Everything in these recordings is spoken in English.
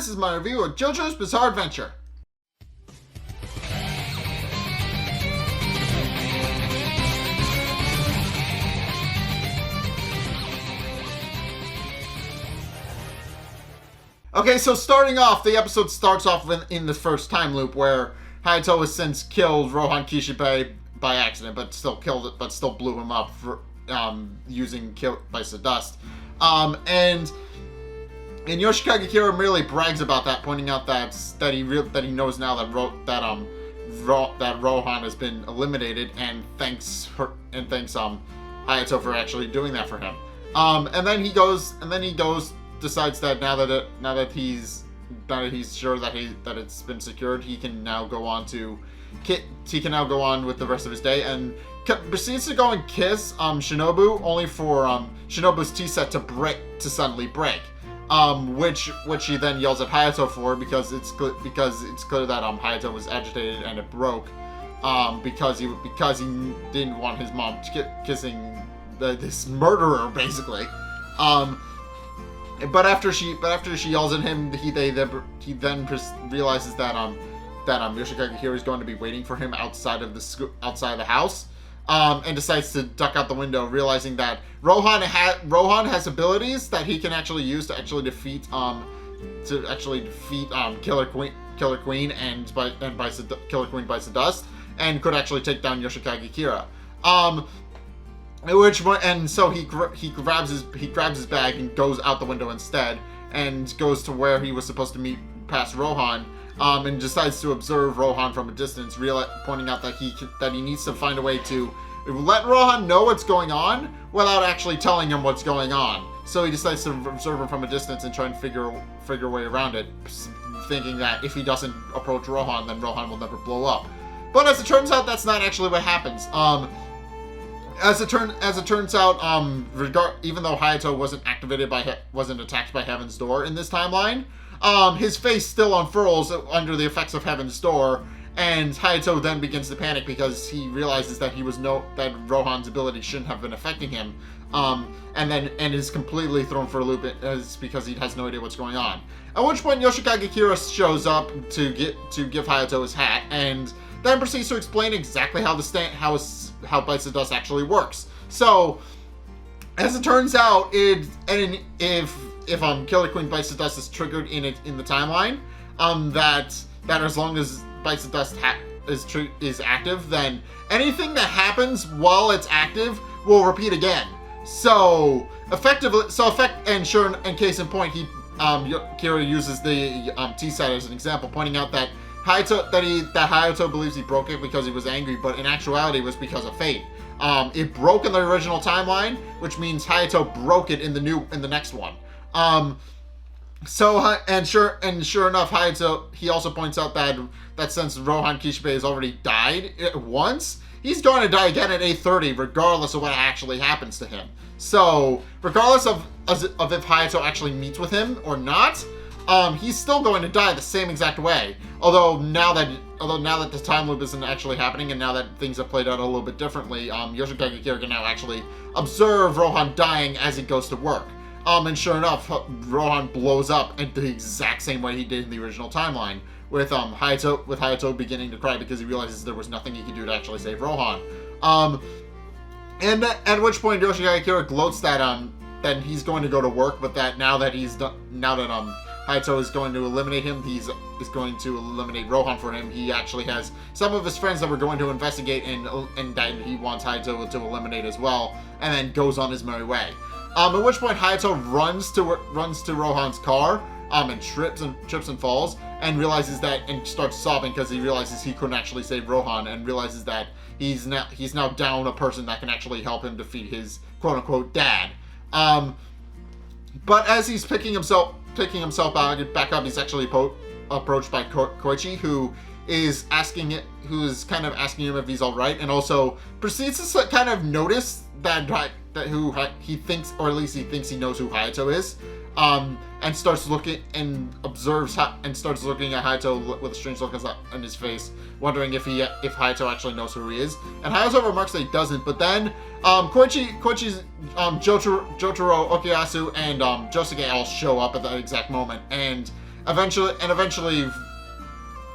this is my review of JoJo's Bizarre Adventure. Okay, so starting off, the episode starts off in the first time loop where Hayato has since killed Rohan Kishibe by accident, but still blew him up for using Bites of Dust. And Yoshikage Kira merely brags about that, pointing out that he knows now that Rohan has been eliminated, and thanks Hayato for actually doing that for him. And then he decides that now that he's sure that it's been secured, he can now go on with the rest of his day, and proceeds to go and kiss Shinobu, only for Shinobu's tea set to suddenly break. Which he then yells at Hayato for, because it's clear that Hayato was agitated and it broke, because he didn't want his mom kissing this murderer, basically. But after she yells at him, he then realizes that Yoshikage Kira is going to be waiting for him outside of the house, and decides to duck out the window, realizing that Rohan has abilities that he can actually use to defeat Killer Queen and Killer Queen Bites the Dust, and could actually take down Yoshikage Kira. So he grabs his bag and goes out the window instead, and goes to where he was supposed to meet past Rohan, and decides to observe Rohan from a distance, pointing out that he needs to find a way to let Rohan know what's going on without actually telling him what's going on. So he decides to observe him from a distance and try and figure a way around it, thinking that if he doesn't approach Rohan, then Rohan will never blow up. But as it turns out, that's not actually what happens. As it turns out, even though Hayato wasn't attacked by Heaven's Door in this timeline, his face still unfurls under the effects of Heaven's Door, and Hayato then begins to panic because he realizes that that Rohan's ability shouldn't have been affecting him, and is completely thrown for a loop because he has no idea what's going on. At which point Yoshikage Kira shows up to give Hayato his hat, and then proceeds to explain exactly how Bites of Dust actually works. So, as it turns out, if Killer Queen Bites of Dust is triggered in the timeline, that as long as Bites of Dust is active, then anything that happens while it's active will repeat again. So case in point, Kira uses the tea set as an example, pointing out that Hayato believes he broke it because he was angry, but in actuality it was because of fate. It broke in the original timeline, which means Hayato broke it in the next one. Sure enough, Hayato, he also points out that since Rohan Kishibe has already died once, he's going to die again at 8:30, regardless of what actually happens to him. So, regardless of if Hayato actually meets with him or not, he's still going to die the same exact way. Although now that the time loop isn't actually happening, and now that things have played out a little bit differently, Yoshikage Kira can now actually observe Rohan dying as he goes to work. And sure enough, Rohan blows up in the exact same way he did in the original timeline, with Hayato beginning to cry because he realizes there was nothing he could do to actually save Rohan. And at which point Yoshikage Kira gloats that he's going to go to work, but that now that Hayato is going to eliminate him, is going to eliminate Rohan for him. He actually has some of his friends that were going to investigate, and that he wants Hayato to eliminate as well, and then goes on his merry way. At which point Hayato runs to Rohan's car, and trips and falls, and realizes and starts sobbing because he realizes he couldn't actually save Rohan, and realizes that he's now down a person that can actually help him defeat his quote unquote dad. But as he's picking himself back up, he's actually approached by Koichi, who is kind of asking him if he's all right, and also proceeds to kind of notice that who he thinks, or at least he thinks he knows who Hayato is, and starts looking and starts looking at Hayato with a strange look on his face, wondering if Hayato actually knows who he is. And Hayato remarks that he doesn't, but then Koichi's Jotaro, Okuyasu, and Josuke all show up at that exact moment, and eventually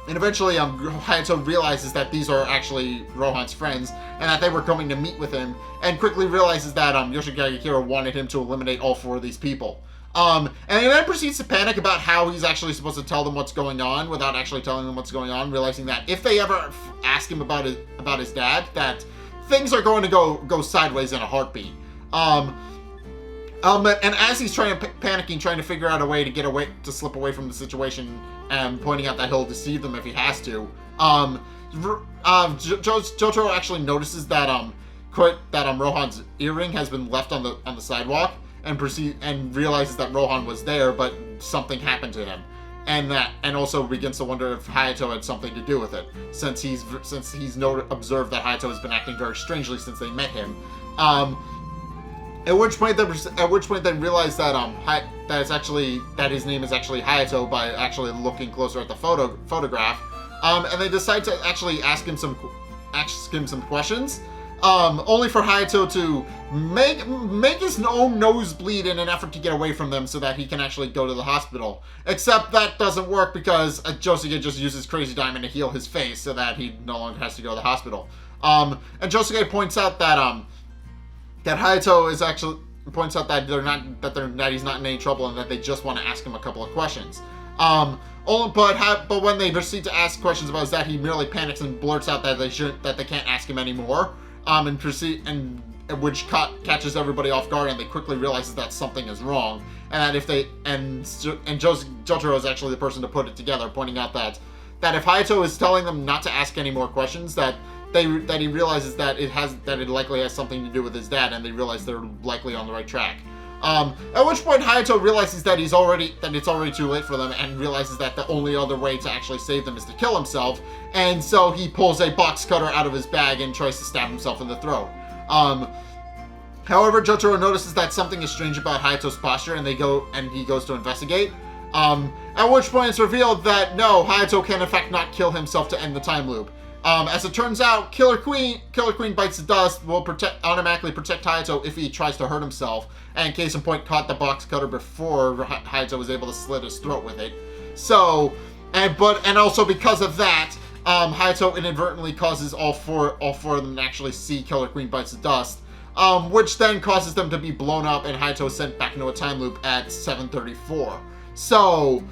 Hayato realizes that these are actually Rohan's friends, and that they were coming to meet with him, and quickly realizes that Yoshikage Kira wanted him to eliminate all 4 of these people. And he then proceeds to panic about how he's actually supposed to tell them what's going on without actually telling them what's going on, realizing that if they ever ask him about his dad, that things are going to go sideways in a heartbeat. And as he's panicking, trying to figure out a way to slip away from the situation, and pointing out that he'll deceive them if he has to, Jotaro actually notices that Rohan's earring has been left on the sidewalk, and realizes that Rohan was there, but something happened to him, and also begins to wonder if Hayato had something to do with it, since he's observed that Hayato has been acting very strangely since they met him. At which point they realize that his name is actually Hayato by actually looking closer at the photograph, and they decide to actually ask him some questions, only for Hayato to make his own nose bleed in an effort to get away from them so that he can actually go to the hospital. Except that doesn't work because Josuke just uses Crazy Diamond to heal his face so that he no longer has to go to the hospital. And Josuke points out that Hayato is actually points out that he's not in any trouble and that they just want to ask him a couple of questions. But when they proceed to ask questions about his dad, he merely panics and blurts out that they can't ask him anymore. Which catches everybody off guard, and they quickly realize that something is wrong, and that Jotaro is actually the person to put it together, pointing out that if Hayato is telling them not to ask any more questions, that he realizes that it likely has something to do with his dad, and they realize they're likely on the right track. At which point Hayato realizes that it's already too late for them, and realizes that the only other way to actually save them is to kill himself, and so he pulls a box cutter out of his bag and tries to stab himself in the throat. However, Jotaro notices that something is strange about Hayato's posture, and he goes to investigate. At which point it's revealed that no, Hayato can in fact not kill himself to end the time loop. As it turns out, Killer Queen Bites the Dust will automatically protect Hayato if he tries to hurt himself, and case in point caught the box cutter before Hayato was able to slit his throat with it. So, and also because of that, Hayato inadvertently causes all four of them to actually see Killer Queen Bites the Dust, which then causes them to be blown up, and Hayato is sent back into a time loop at 7:34. So,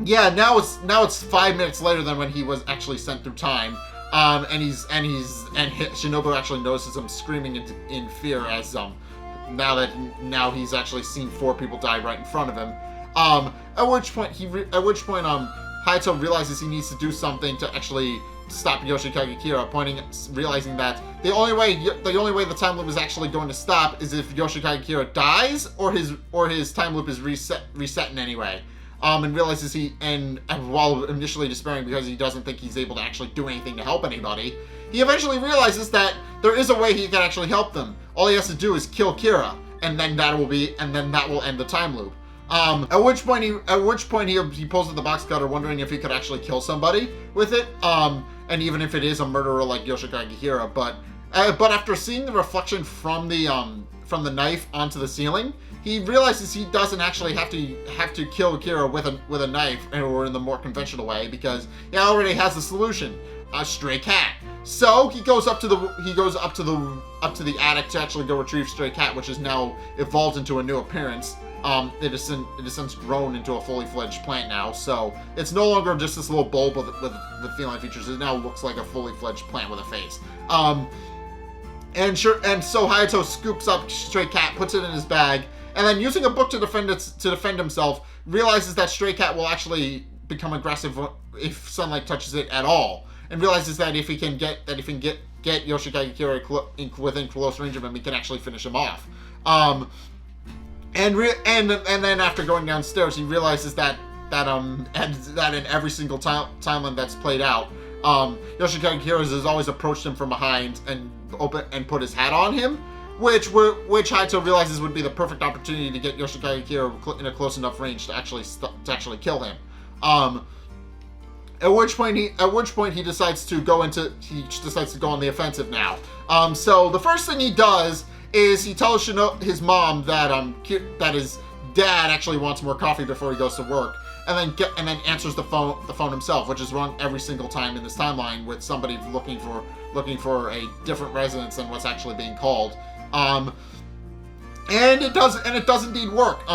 yeah, now it's 5 minutes later than when he was actually sent through time, and Shinobu actually notices him screaming in fear as now he's actually seen 4 people die right in front of him. At which point Hayato realizes he needs to do something to actually stop Yoshikage Kira, realizing that the only way the time loop is actually going to stop is if Yoshikage Kira dies or his time loop is reset in any way. And realizes and while initially despairing because he doesn't think he's able to actually do anything to help anybody, he eventually realizes that there is a way he can actually help them. All he has to do is kill Kira, and then that will end the time loop. At which point he pulls out the box cutter, wondering if he could actually kill somebody with it. And even if it is a murderer like Yoshikage Kira, but after seeing the reflection from the knife onto the ceiling, he realizes he doesn't actually have to kill Kira with a knife or in the more conventional way, because he already has the solution: a stray cat. So he goes up to the attic to actually go retrieve Stray Cat, which is now evolved into a new appearance. It has since grown into a fully fledged plant now, so it's no longer just this little bulb with feline features. It now looks like a fully fledged plant with a face. And so Hayato scoops up Stray Cat, puts it in his bag, and then using a book to defend himself, realizes that Stray Cat will actually become aggressive if sunlight touches it at all, and realizes that if he can get Yoshikage Kira within close range of him, he can actually finish him off. And then after going downstairs, he realizes that in every single timeline that's played out, Yoshikage Kira has always approached him from behind and put his hat on him, which Hayato realizes would be the perfect opportunity to get Yoshikage Kira in a close enough range to actually kill him. At which point he decides to go on the offensive now. So the first thing he does is he tells his mom that his dad actually wants more coffee before he goes to work, and then answers the phone himself, which is rung every single time in this timeline with somebody looking for a different residence than what's actually being called. And it does indeed work.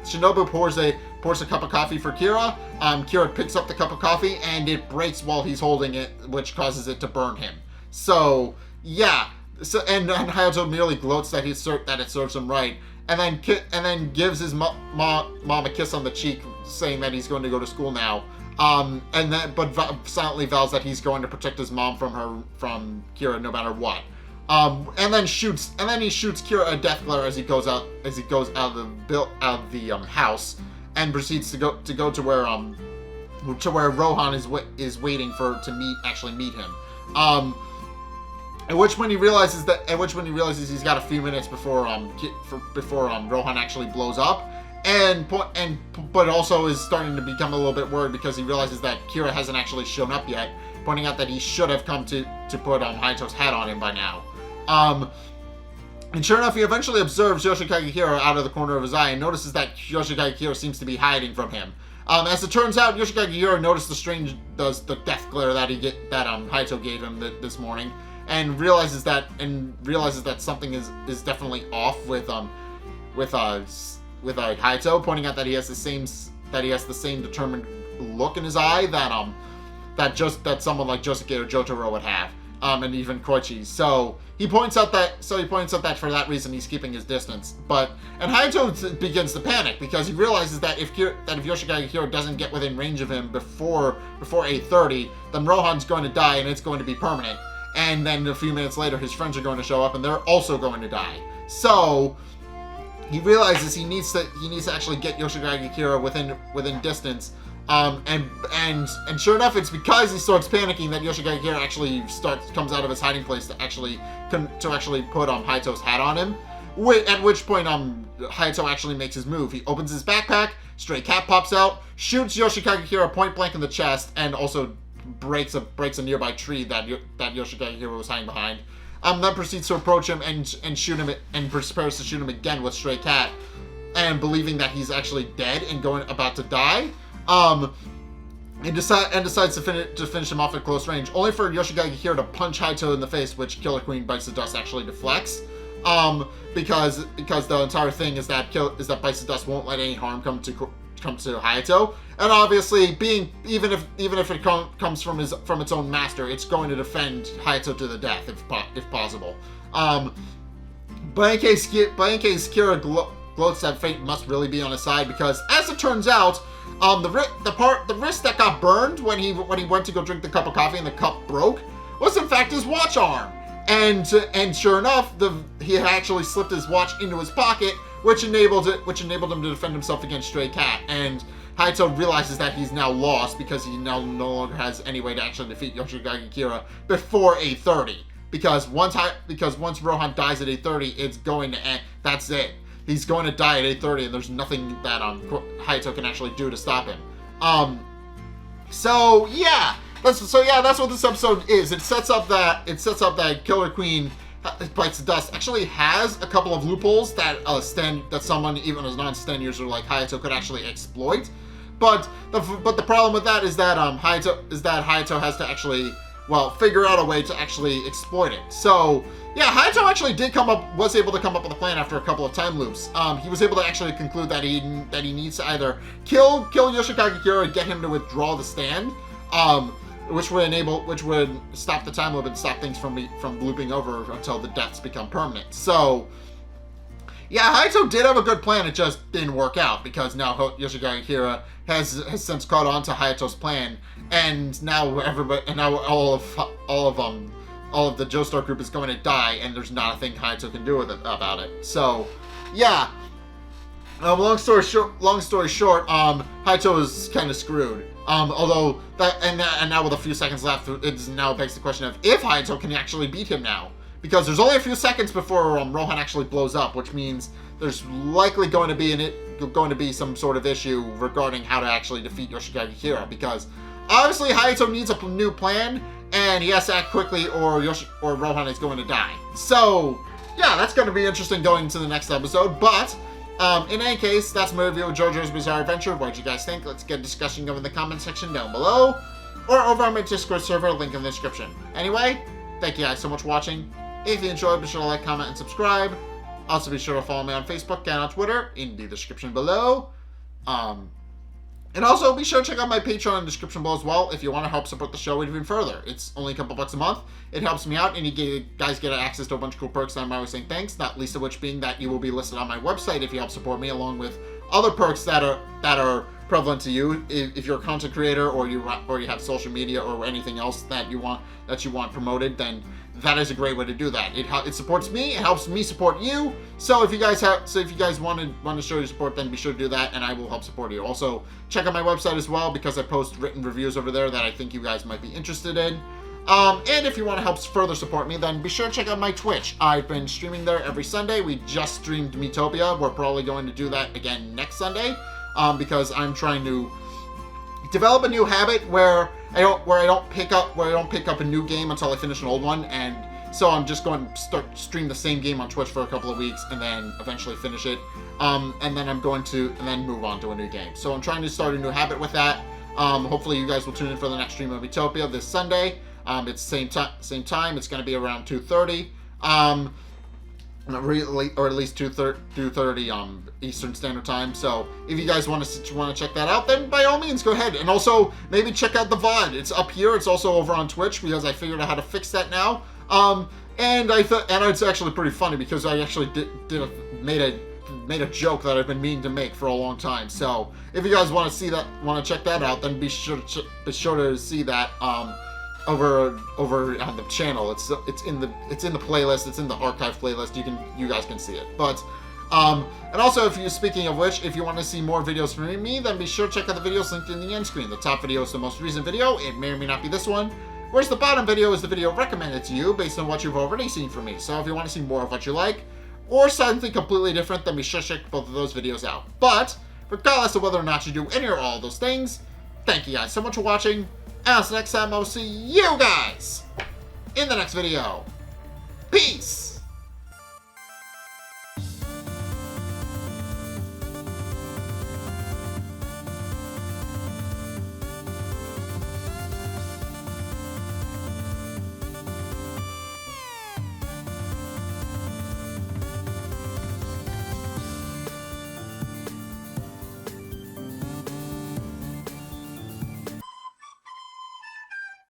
Shinobu pours a cup of coffee for Kira. Kira picks up the cup of coffee and it breaks while he's holding it, which causes it to burn him. So yeah. So and Hayato merely gloats that it serves him right, and then gives his mom a kiss on the cheek, saying that he's going to go to school now. But silently vows that he's going to protect his mom from Kira no matter what. And then he shoots Kira a death glare as he goes out of the house, and proceeds to go to where Rohan is waiting to meet him. At which point he realizes he's got a few minutes before Rohan actually blows up, but also is starting to become a little bit worried because he realizes that Kira hasn't actually shown up yet, pointing out that he should have come to put Hayato's hat on him by now. And sure enough, he eventually observes Yoshikage Kira out of the corner of his eye and notices that Yoshikage Kira seems to be hiding from him. As it turns out, Yoshikage Kira noticed the death glare that Hayato gave him this morning, and realizes that something is definitely off with Hayato, pointing out that he has the same determined look in his eye that someone like Josuke or Jotaro would have, and even Koichi. So he points out that for that reason he's keeping his distance. And Hayato begins to panic because he realizes that if Yoshikage Kira doesn't get within range of him before 8:30, then Rohan's going to die and it's going to be permanent. And then a few minutes later, his friends are going to show up, and they're also going to die. So he realizes he needs to actually get Yoshikage Kira within distance. And sure enough, it's because he starts panicking that Yoshikage Kira actually comes out of his hiding place to actually put Hayato's hat on him. At which point, Hayato actually makes his move. He opens his backpack, Stray Cat pops out, shoots Yoshikage Kira point blank in the chest, and also breaks a nearby tree that Yoshikage Kira was hiding behind. Then proceeds to approach him and shoot him, and prepares to shoot him again with Stray Cat, and believing that he's actually dead and about to die. And decides to finish him off at close range, only for Yoshikage Kira to punch Hayato in the face, which Killer Queen Bites the Dust actually deflects. Because the entire thing is that Bites the Dust won't let any harm come to Hayato, and obviously, even if it comes from its own master, it's going to defend Hayato to the death if possible. But in case Kira gloats that fate must really be on his side, because as it turns out, the wrist that got burned when he went to go drink the cup of coffee and the cup broke was in fact his watch arm, and sure enough, he had actually slipped his watch into his pocket, which enabled him to defend himself against Stray Cat. And Hayato realizes that he's now lost because he now no longer has any way to actually defeat Yoshikage Kira before 8:30. Because once Rohan dies at 8:30, it's going to end. That's it. He's going to die at 8:30, and there's nothing that Hayato can actually do to stop him. So yeah, that's what this episode is. It sets up that Killer Queen Bites the Dust actually has a couple of loopholes that someone even as non-stand user like Hayato could actually exploit. But the problem with that is that Hayato has to actually figure out a way to actually exploit it. So yeah, Hayato actually was able to come up with a plan after a couple of time loops. He was able to actually conclude that he needs to either kill Yoshikage Kira and get him to withdraw the stand, which would stop the time loop and stop things from looping over until the deaths become permanent. So yeah, Hayato did have a good plan. It just didn't work out because now Yoshikage Kira has since caught on to Hayato's plan, and now all of the Joestar group is going to die, and there's not a thing Hayato can do about it. So yeah, long story short, Hayato is kind of screwed. Although and now with a few seconds left, it now begs the question of if Hayato can actually beat him now. Because there's only a few seconds before Rohan actually blows up, which means there's likely going to be some sort of issue regarding how to actually defeat Yoshikage Kira. Because obviously Hayato needs a new plan, and he has to act quickly, or Rohan is going to die. So yeah, that's going to be interesting going into the next episode. But In any case, that's my review of JoJo's Bizarre Adventure. What did you guys think? Let's get a discussion going in the comment section down below, or over on my Discord server, link in the description. Anyway, thank you guys so much for watching. If you enjoyed, be sure to like, comment, and subscribe. Also, be sure to follow me on Facebook and on Twitter in the description below. And also, be sure to check out my Patreon in the description below as well if you want to help support the show even further. It's only a couple bucks a month. It helps me out, and you guys get access to a bunch of cool perks, and I'm always saying thanks, not least of which being that you will be listed on my website if you help support me, along with other perks that are prevalent to you if you're a content creator or you have social media or anything else that you want promoted. Then that is a great way to do that. It supports me. It helps me support you. So if you guys want to show your support, then be sure to do that, and I will help support you. Also, check out my website as well, because I post written reviews over there that I think you guys might be interested in. And if you want to help further support me, then be sure to check out my Twitch. I've been streaming there every Sunday. We just streamed Miitopia. We're probably going to do that again next Sunday, because I'm trying to develop a new habit where I don't pick up a new game until I finish an old one, and so I'm just going to stream the same game on Twitch for a couple of weeks and then eventually finish it, and then I'm going to move on to a new game. So I'm trying to start a new habit with that. Hopefully you guys will tune in for the next stream of Miitopia this Sunday. It's same time. It's going to be around 2:30. Or at least 2:30 Eastern Standard Time. So if you guys want to check that out, then by all means go ahead. And also maybe check out the VOD. It's up here. It's also over on Twitch, because I figured out how to fix that now. And it's actually pretty funny, because I actually made a joke that I've been meaning to make for a long time. So if you guys want to check that out, then be sure to see that over on the channel. It's in the playlist. It's in the archive playlist. You guys can see it. But and also, speaking of which, if you want to see more videos from me, then be sure to check out the videos linked in the end screen. The top video is the most recent video. It may or may not be this one. Whereas the bottom video is the video recommended to you based on what you've already seen from me. So if you want to see more of what you like, or something completely different, then be sure to check both of those videos out. But regardless of whether or not you do any or all of those things, thank you guys so much for watching. And until next time, I will see you guys in the next video. Peace!